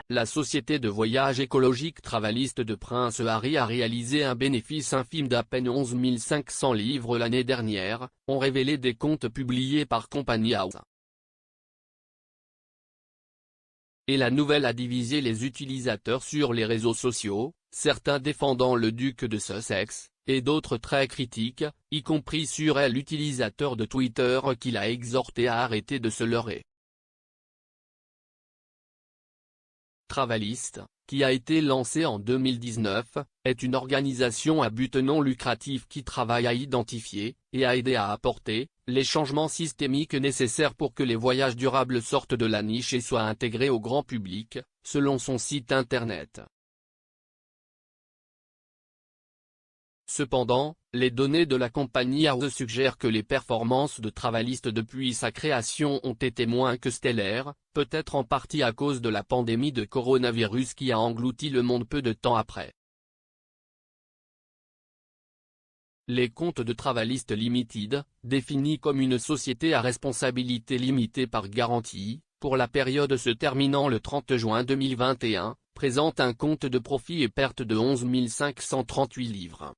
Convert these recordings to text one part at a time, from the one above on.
la société de voyage écologique Travaliste de Prince Harry a réalisé un bénéfice infime d'à peine 11 500 livres l'année dernière, ont révélé des comptes publiés par Company House. Et la nouvelle a divisé les utilisateurs sur les réseaux sociaux, certains défendant le duc de Sussex, et d'autres très critiques, y compris sur l'utilisateur de Twitter qui l'a exhorté à arrêter de se leurrer. Travaliste, qui a été lancé en 2019, est une organisation à but non lucratif qui travaille à identifier, et à aider à apporter, les changements systémiques nécessaires pour que les voyages durables sortent de la niche et soient intégrés au grand public, selon son site internet. Cependant, les données de la Company House suggèrent que les performances de Travaliste depuis sa création ont été moins que stellaires, peut-être en partie à cause de la pandémie de coronavirus qui a englouti le monde peu de temps après. Les comptes de Travaliste Limited, définis comme une société à responsabilité limitée par garantie, pour la période se terminant le 30 juin 2021, présentent un compte de profit et perte de 11 538 livres.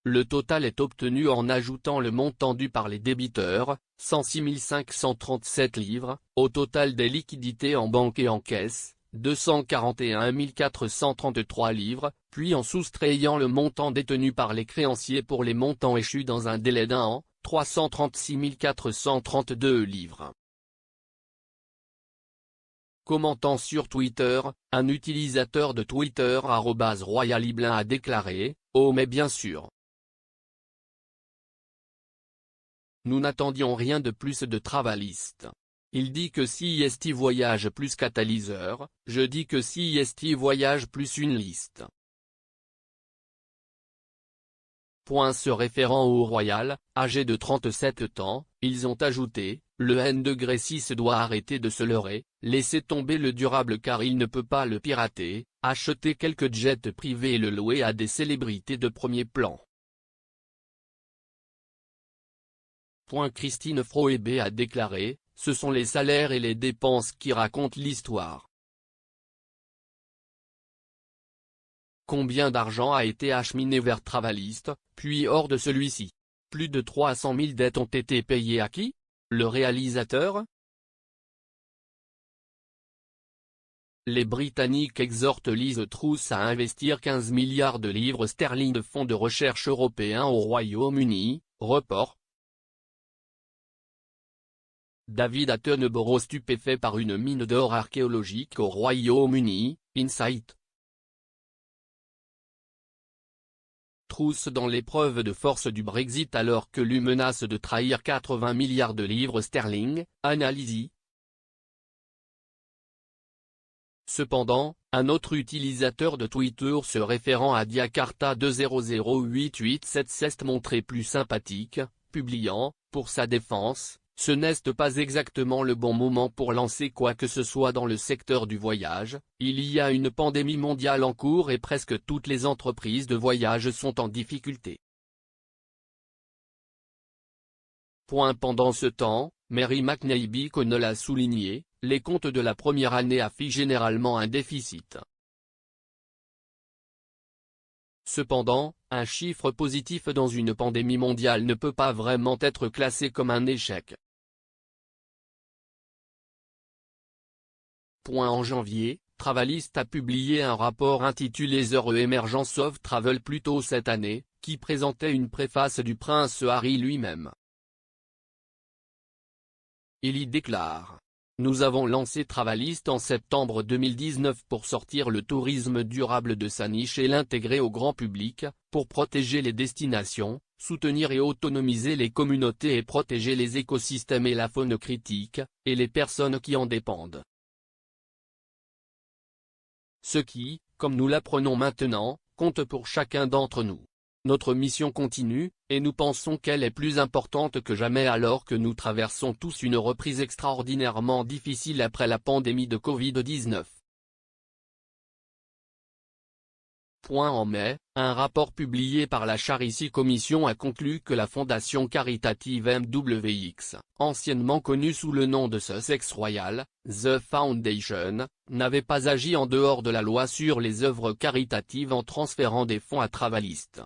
Le total est obtenu en ajoutant le montant dû par les débiteurs, 106 537 livres, au total des liquidités en banque et en caisse, 241 433 livres, puis en soustrayant le montant détenu par les créanciers pour les montants échus dans un délai d'un an, 336 432 livres. Commentant sur Twitter, un utilisateur de Twitter @royaliblin a déclaré « Oh mais bien sûr. Nous n'attendions rien de plus de Travaliste. Il dit que CIST voyage plus catalyseur, je dis que CIST voyage plus une liste. » Se référant au Royal, âgé de 37 ans, ils ont ajouté, le N-6 doit arrêter de se leurrer, laisser tomber le durable car il ne peut pas le pirater, acheter quelques jets privés et le louer à des célébrités de premier plan. Christine Froebe a déclaré, ce sont les salaires et les dépenses qui racontent l'histoire. Combien d'argent a été acheminé vers Travaliste, puis hors de celui-ci? Plus de 300 000 dettes ont été payées à qui? Le réalisateur? Les Britanniques exhortent Liz Truss à investir 15 milliards de livres sterling de fonds de recherche européens au Royaume-Uni, report. David Attenborough stupéfait par une mine d'or archéologique au Royaume-Uni, Insight. Truss dans l'épreuve de force du Brexit alors que l'UE menace de trahir 80 milliards de livres sterling, analyse. Cependant, un autre utilisateur de Twitter se référant à Diakarta 2008877 s'est montré plus sympathique, publiant, pour sa défense, ce n'est pas exactement le bon moment pour lancer quoi que ce soit dans le secteur du voyage, il y a une pandémie mondiale en cours et presque toutes les entreprises de voyage sont en difficulté. Pendant ce temps, Mary McNally Connell a souligné, les comptes de la première année affichent généralement un déficit. Cependant, un chiffre positif dans une pandémie mondiale ne peut pas vraiment être classé comme un échec. En janvier, Travaliste a publié un rapport intitulé The Emergence of Travel plus tôt cette année, qui présentait une préface du prince Harry lui-même. Il y déclare: Nous avons lancé Travaliste en septembre 2019 pour sortir le tourisme durable de sa niche et l'intégrer au grand public, pour protéger les destinations, soutenir et autonomiser les communautés et protéger les écosystèmes et la faune critique, et les personnes qui en dépendent. Ce qui, comme nous l'apprenons maintenant, compte pour chacun d'entre nous. Notre mission continue, et nous pensons qu'elle est plus importante que jamais alors que nous traversons tous une reprise extraordinairement difficile après la pandémie de Covid-19. En mai, un rapport publié par la Charity Commission a conclu que la fondation caritative MWX, anciennement connue sous le nom de Sussex Royal, The Foundation, n'avait pas agi en dehors de la loi sur les œuvres caritatives en transférant des fonds à Travalist.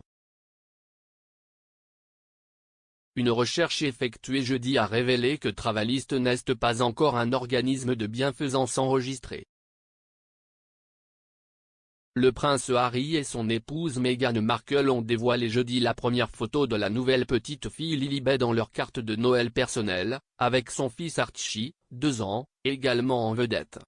Une recherche effectuée jeudi a révélé que Travalist n'est pas encore un organisme de bienfaisance enregistré. Le prince Harry et son épouse Meghan Markle ont dévoilé jeudi la première photo de la nouvelle petite fille Lilibet dans leur carte de Noël personnelle, avec son fils Archie, 2 ans, également en vedette.